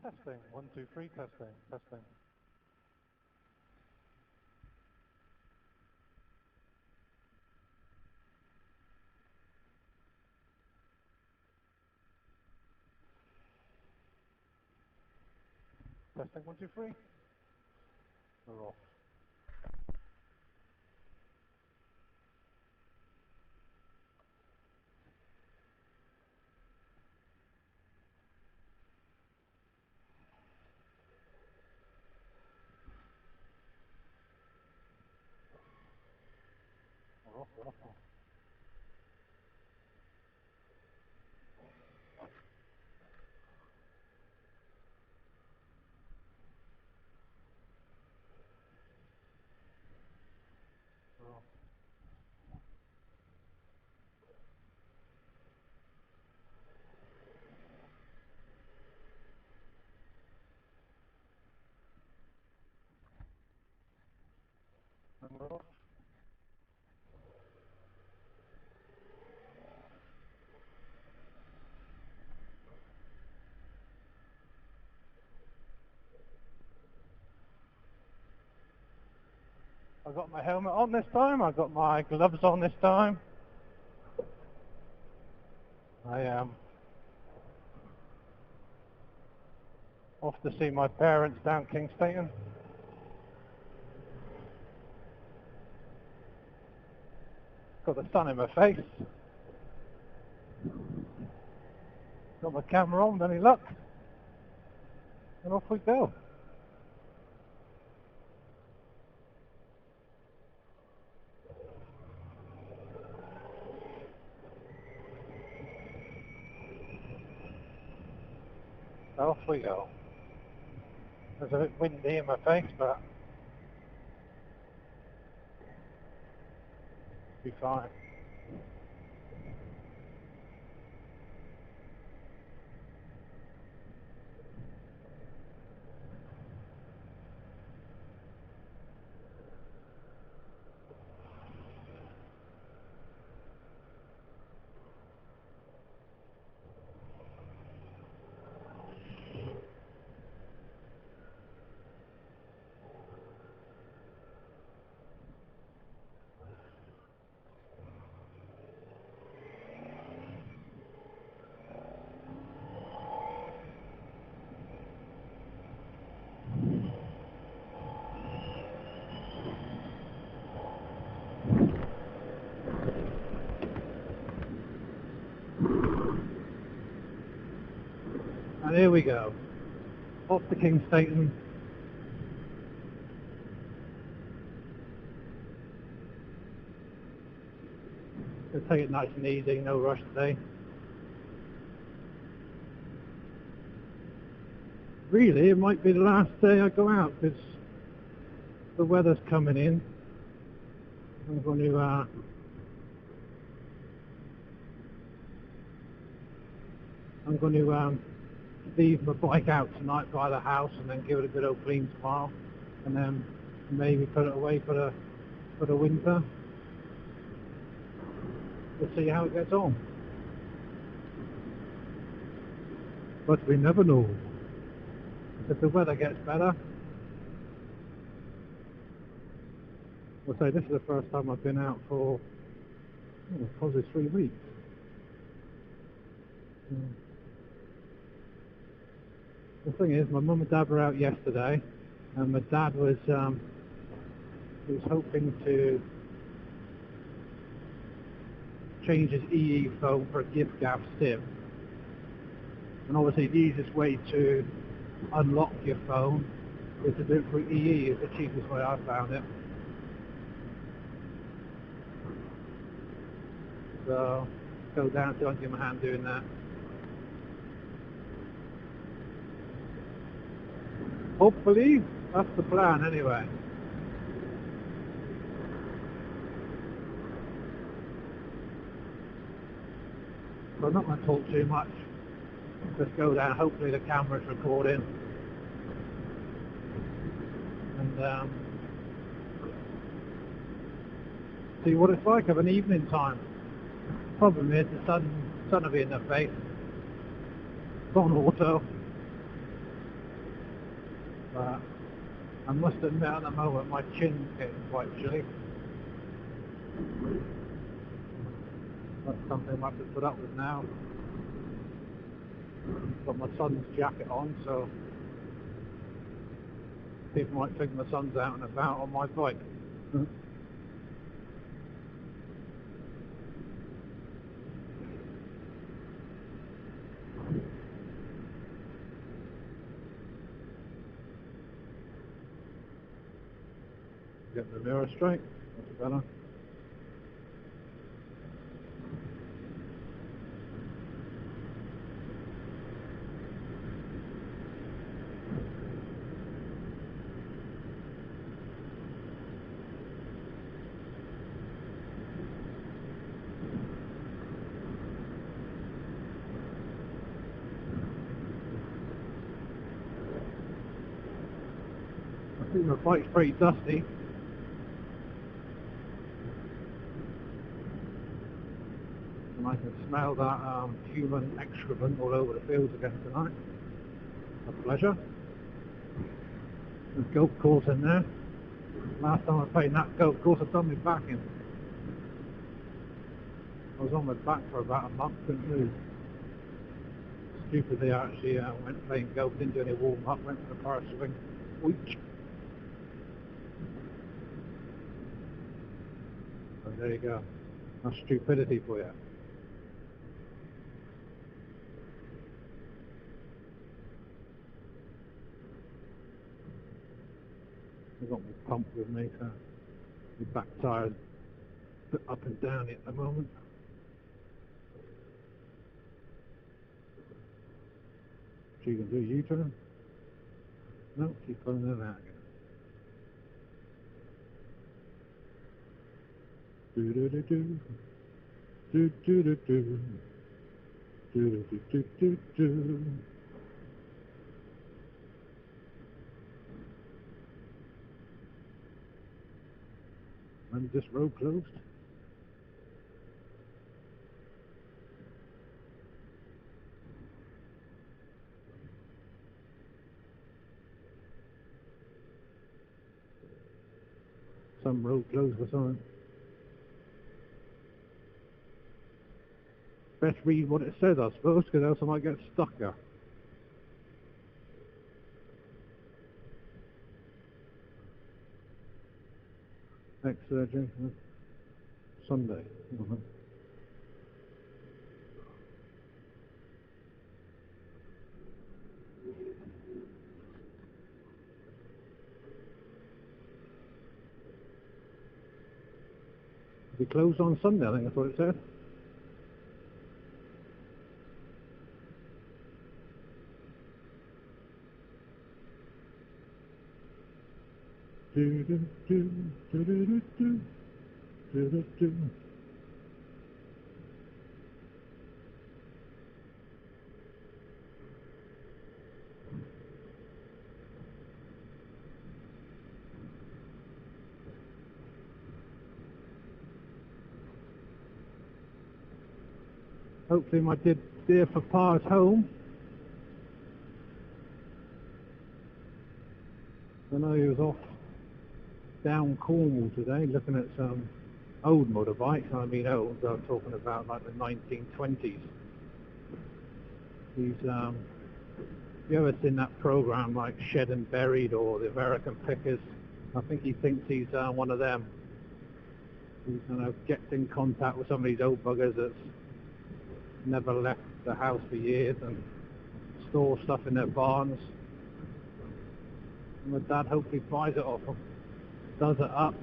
Testing, 1, 2, 3, testing, testing. Testing, 1, 2, 3. We're off. We're off, we're off. We're off. And we're off. I got my helmet on this time, I got my gloves on this time. I am off to see my parents down King Staten. Got the sun in my face. Got my camera on, any luck? And off we go. Off we go. It's a bit windy in my face, but be fine. And here we go. Off to King Staten. Gonna take it nice and easy, no rush today. Really, it might be the last day I go out because the weather's coming in. I'm going to leave my bike out tonight by the house and then give it a good old clean tomorrow, and then maybe put it away for the winter. We'll see how it gets on. But we never know. If the weather gets better, I'll say this is the first time I've been out for probably 3 weeks. The thing is, my mum and dad were out yesterday, and my dad was hoping to change his EE phone for a gift gab SIM. And obviously the easiest way to unlock your phone is to do it through EE. It's the cheapest way I found it. So go down and see if I can give him a hand doing that. Hopefully, that's the plan anyway. So I'm not going to talk too much. Just go down, hopefully the camera's recording. And see what it's like of an evening time. Problem is the sun will be in the face. It's on auto. But I must admit at the moment my chin's getting quite chilly. That's something I have to put up with now. Got my son's jacket on, so people might think my son's out and about on my bike. Get the mirror straight, that's better. I think my bike's pretty dusty. And I can smell that human excrement all over the fields again tonight. A pleasure. There's a golf course in there. Last time I played in that golf course, I'd done my back in. I was on my back for about a month, couldn't move. Stupidly, I actually went playing golf, didn't do any warm up, went for the power swing. Week. So there you go. That's stupidity for you. I've got my pump with me, so my back tyre's a bit up and down at the moment. She can do a U-turn? No, she's pulling it out again. Do do do do. Do do do do. Do do do do do. When is this road closed? Some road closed or something. Best read what it says, I suppose, because else I might get stuck there. Ex-surgery, Sunday. We closed on Sunday, I think that's what it said. Do do do do do do do do do. Hopefully my dear papa's home. I know he was off down Cornwall today looking at some old motorbikes. I mean old, I'm talking about like the 1920s. He's you ever seen that program like Shed and Buried or the American Pickers? I think he thinks he's one of them. He kind of gets in contact with some of these old buggers that's never left the house for years and store stuff in their barns. And my dad hopefully buys it off them, does it up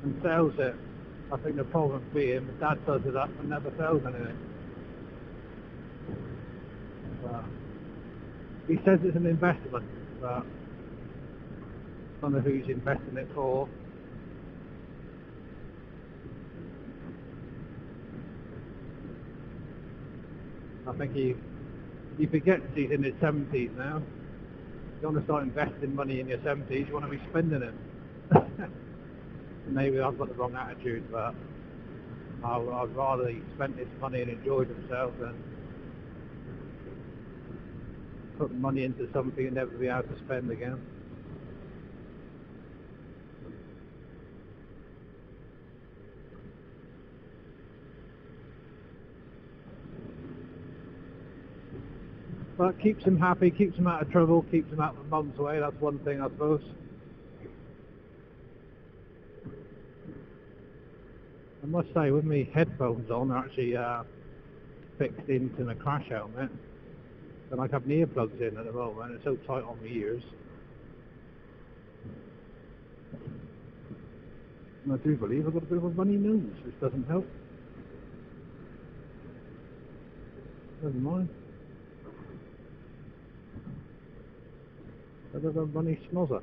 and sells it. I think the problem being my dad does it up and never sells anything. He says it's an investment, but I don't know who he's investing it for. I think he forgets he's in his 70s now. You want to start investing money in your 70s, you want to be spending it. Maybe I've got the wrong attitude, but I'd rather he spent his money and enjoyed himself than put money into something and never be able to spend again. But keeps him happy, keeps him out of trouble, keeps him out of mum's way. That's one thing, I suppose. I must say, with me headphones on, they're actually fixed into my crash helmet. And I have my earplugs in at the moment. It's so tight on my ears. And I do believe I've got a bit of a runny nose, which doesn't help. Never mind. A bit of a runny snozzer,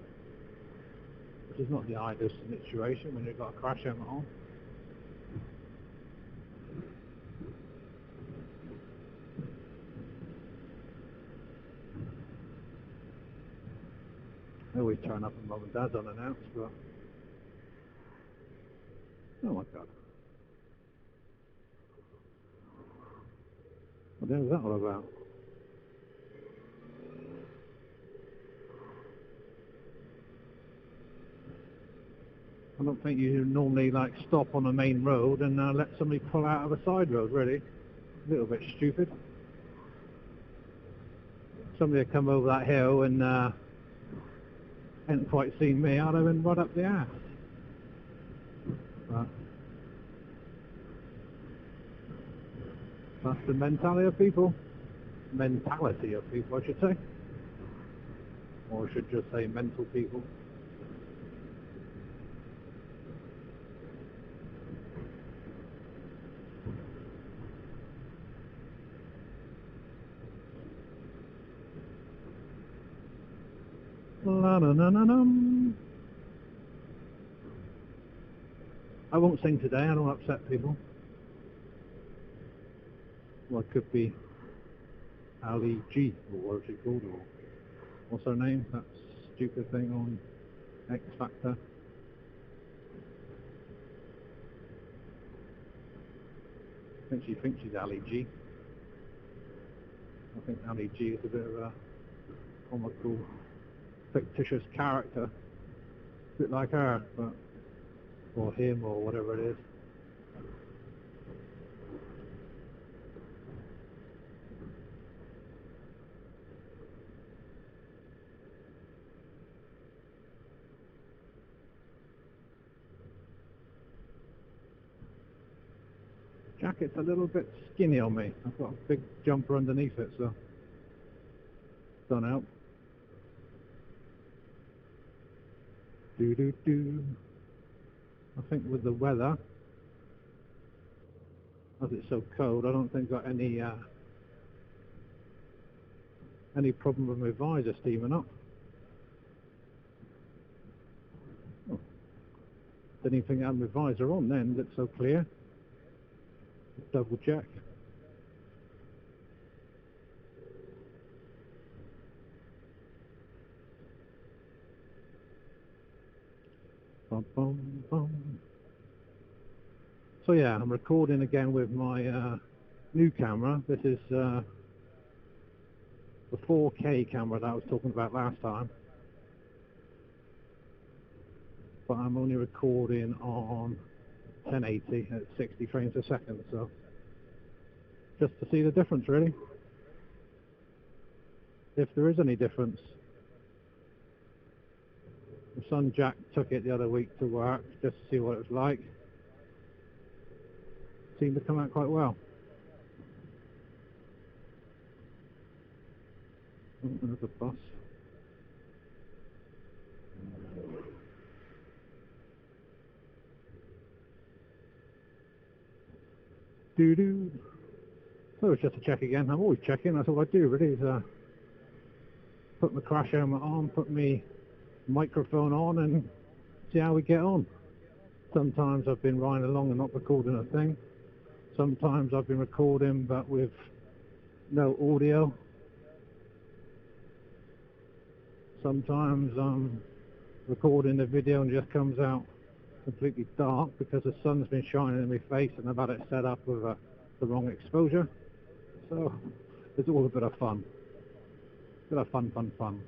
which is not the ideal situation when you've got a crash helmet on. I always turn up and mum and dad's unannounced, but oh my god. What the hell is that all about? I don't think you normally like stop on a main road and let somebody pull out of a side road, really. A little bit stupid. Somebody had come over that hill and hadn't quite seen me, I'd have been right up the ass. But that's the mentality of people. Mentality of people, I should say. Or I should just say mental people. La na na na na. I won't sing today, I don't want to upset people. Well, it could be Ali G, or what is it called, or what's her name, that stupid thing on X Factor. I think she thinks she's Ali G. I think Ali G is a bit of a comical, fictitious character, a bit like her, but or him, or whatever it is. Jacket's a little bit skinny on me. I've got a big jumper underneath it, so don't help. Do do do. I think with the weather, as it's so cold, I don't think I've got any problem with my visor steaming up. Oh, didn't even think I had my visor on then, it's so clear. Double check. Bum, bum, bum. So yeah, I'm recording again with my new camera. This is the 4K camera that I was talking about last time. But I'm only recording on 1080 at 60 frames a second, so just to see the difference, really, if there is any difference. My son Jack took it the other week to work just to see what it was like. Seemed to come out quite well. Oh, there's a bus. Doo-doo. So it's just a check again. I'm always checking, that's all I do really, is put my crash helmet on, put my microphone on and see how we get on. Sometimes I've been riding along and not recording a thing. Sometimes I've been recording but with no audio. Sometimes I'm recording the video and it just comes out completely dark because the sun's been shining in my face and I've had it set up with the wrong exposure. So it's all a bit of fun. Bit of fun, fun, fun.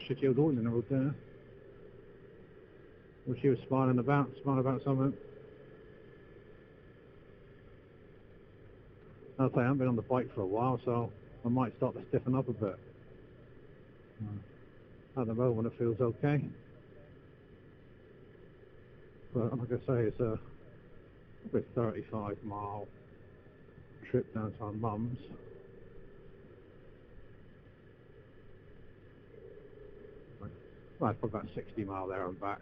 Shitty old oil in the road there. Well, she was smiling about something. I'll say I haven't been on the bike for a while, so I might start to stiffen up a bit. At the moment it feels okay. But like I say, it's a 35-mile trip down to our mum's. Well, it's probably about 60 mile there and back.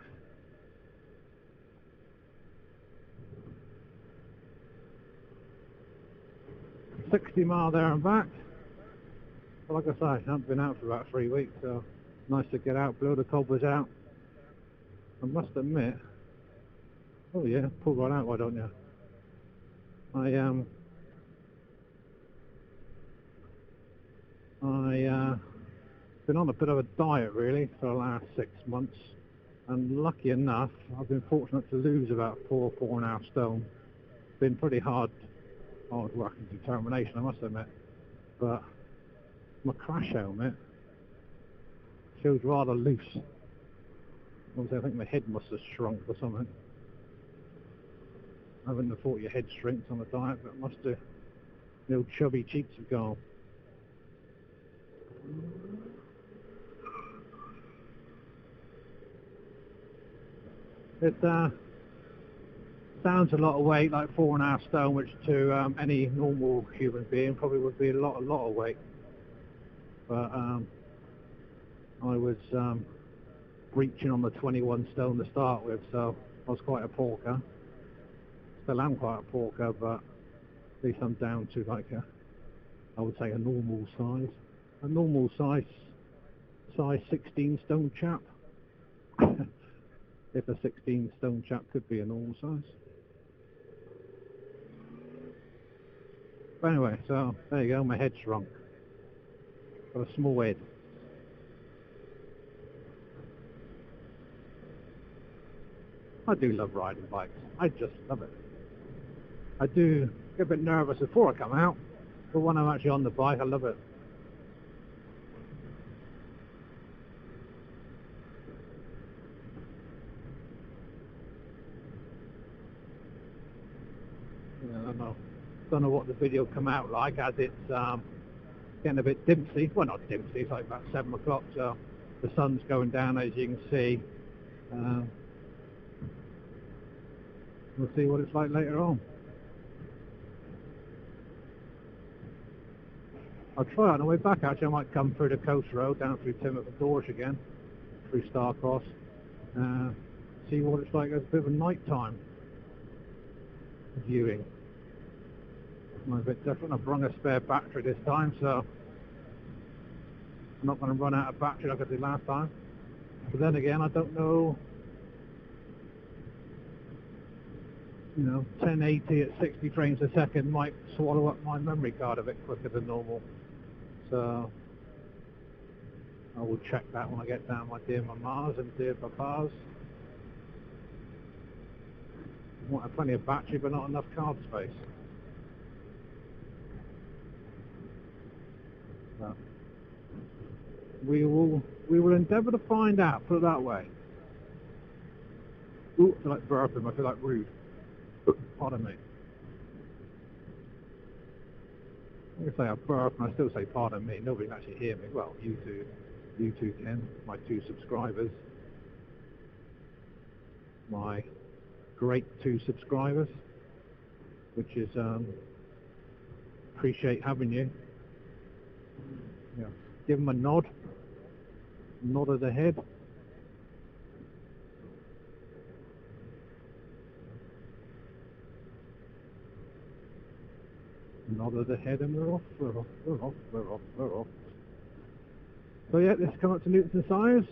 $60 there and back. But like I say, I haven't been out for about 3 weeks, so nice to get out, blow the cobwebs out. I must admit, oh yeah, pull right out, why don't you? I been on a bit of a diet really for the last 6 months, and lucky enough I've been fortunate to lose about 4.5 stone. Been pretty hard work and determination, I must admit, but my crash helmet feels rather loose. Obviously I think my head must have shrunk or something. I wouldn't have thought your head shrinks on a diet, but it must have. The old chubby cheeks have gone. It sounds a lot of weight, like 4.5 stone, which to any normal human being probably would be a lot of weight. But I was reaching on the 21 stone to start with, so I was quite a porker. Still am quite a porker, but at least I'm down to like I would say a normal size. A normal size 16 stone chap. If a 16 stone chap could be a normal size. But anyway, so there you go, my head shrunk. Got a small head. I do love riding bikes. I just love it. I do get a bit nervous before I come out, but when I'm actually on the bike, I love it. Yeah, I don't know what the video come out like, as it's getting a bit dimpsy. Well, not dimpsy, it's like about 7 o'clock, so the sun's going down, as you can see. We'll see what it's like later on. I'll try on the way back, actually. I might come through the coast road, down through Timothy Dorsch again, through Starcross, see what it's like as a bit of a nighttime viewing. I'm a bit different. I've brought a spare battery this time, so I'm not going to run out of battery like I did last time. But then again, I don't know, 1080 at 60 frames a second might swallow up my memory card a bit quicker than normal. So I will check that when I get down my dear mamas and dear papas. I want plenty of battery, but not enough card space. So we will endeavour to find out. Put it that way. Ooh, I feel like burping. I feel like rude. Pardon me. I can say I burp and I still say pardon me. Nobody can actually hear me. Well, you two can. My 2 subscribers. My great 2 subscribers. Which is, appreciate having you. Yeah. Give them a nod. Nod of the head. Nod of the head, and we're off. So yeah, this is coming up to Newton Size.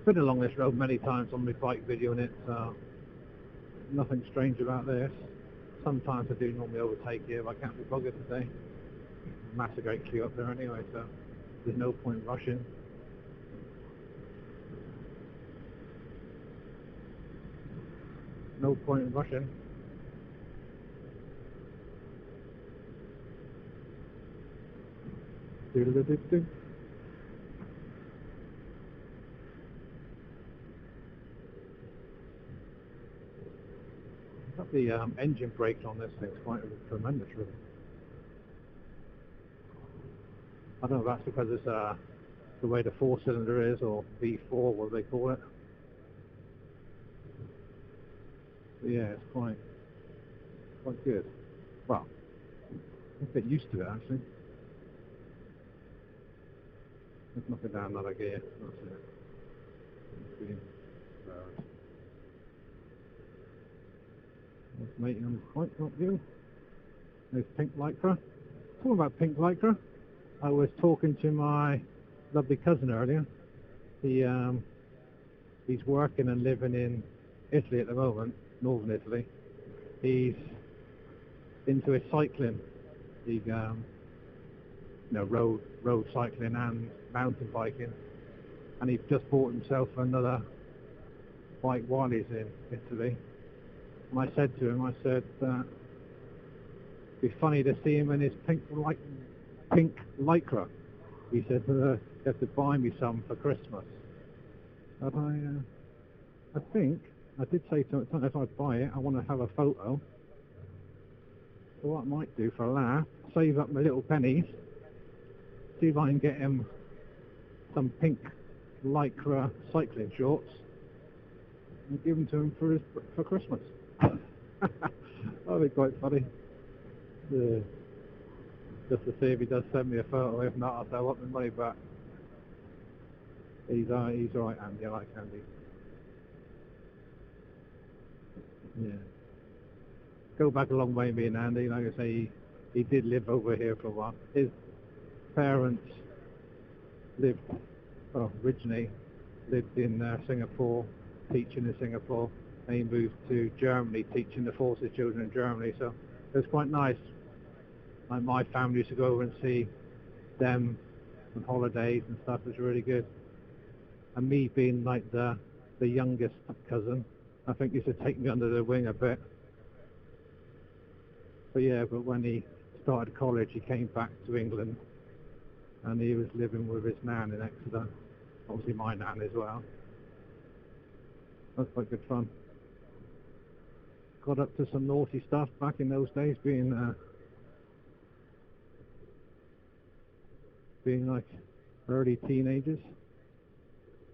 Been along this road many times on my bike video, and it's nothing strange about this. Sometimes I do normally overtake here, but I can't be bothered today. Massive great queue up there anyway, so there's no point rushing. no point in rushing. Do-do-do-do-do. The engine brakes on this thing's quite tremendous, really. I don't know if that's because it's the way the four-cylinder is, or V4, what do they call it? But yeah, it's quite good. Well, I'm a bit used to it actually. Let's knock it down another gear. That's it. That's mating on the point, not you. There's pink lycra. Talking about pink lycra, I was talking to my lovely cousin earlier. He's working and living in Italy at the moment, northern Italy. He's into his cycling. He road cycling and mountain biking, and he just bought himself another bike while he's in Italy. And I said to him, it'd be funny to see him in his pink lycra. He said, you have to buy me some for Christmas. But I think, I did say to him, if I buy it, I want to have a photo. So what I might do for a laugh, save up my little pennies, see if I can get him some pink lycra cycling shorts and give them to him for Christmas. That'd be quite funny. Yeah. Just to see if he does send me a photo. If not, I'll want my money back. He's alright, Andy. I like Andy. Yeah. Go back a long way, me and Andy. Like I say, he did live over here for a while. His parents originally lived in Singapore, teaching in Singapore. And he moved to Germany, teaching the forces children in Germany. So it was quite nice. Like my family used to go over and see them on holidays and stuff. It was really good. And me being like the youngest cousin, I think used to take me under the wing a bit. But when he started college, he came back to England, and he was living with his nan in Exeter. Obviously my nan as well. That's quite good fun. Got up to some naughty stuff back in those days, being like early teenagers.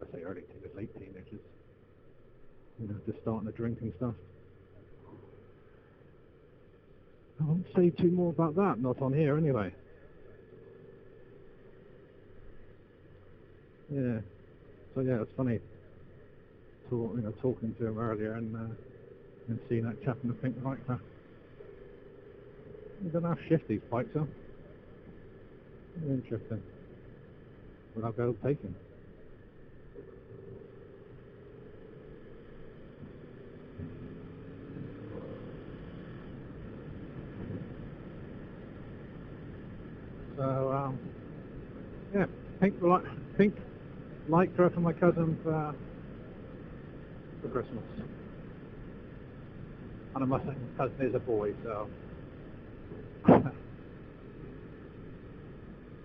I say early teenagers, late teenagers. Just starting to drink and stuff. I won't say too more about that, not on here anyway. Yeah. So yeah, it's funny. Talking to him earlier and seeing that chap in the pink lycra. I don't know how shift these bikes are. Interesting. But I'll go take him. So yeah, pink lycra for my cousin for Christmas. And my cousin is a boy, so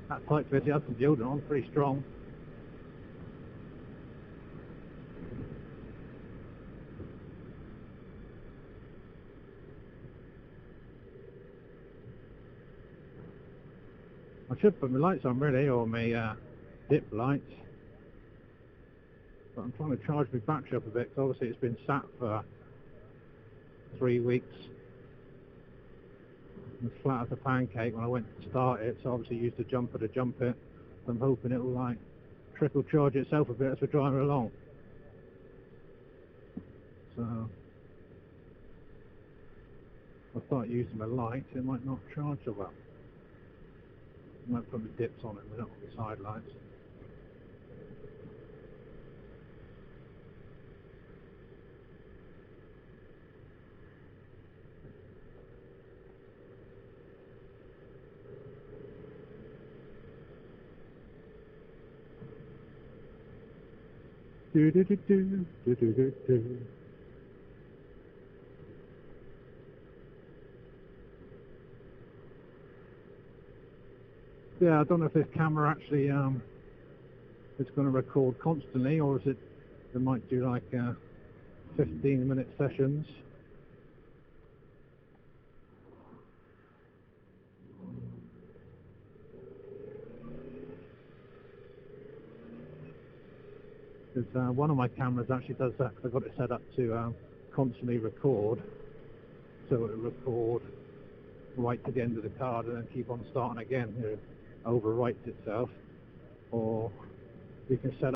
that tight fit, he had some deodorant on, pretty strong. I should put my lights on really, or my dip lights. But I'm trying to charge my battery up a bit, because obviously it's been sat for 3 weeks. As flat as a pancake when I went to start it, so obviously used the jumper to jump it. So I'm hoping it will like trickle charge itself a bit as we're driving along. So I'll start using my lights, it might not charge so well. I might put my dips on it, but not on the side lights. Do do do do do do do do. Yeah, I don't know if this camera actually it's going to record constantly, or is it they might do like 15-minute sessions. Because one of my cameras actually does that, 'cause I've got it set up to constantly record, so it'll record right to the end of the card and then keep on starting again. It overwrites itself. Or you can set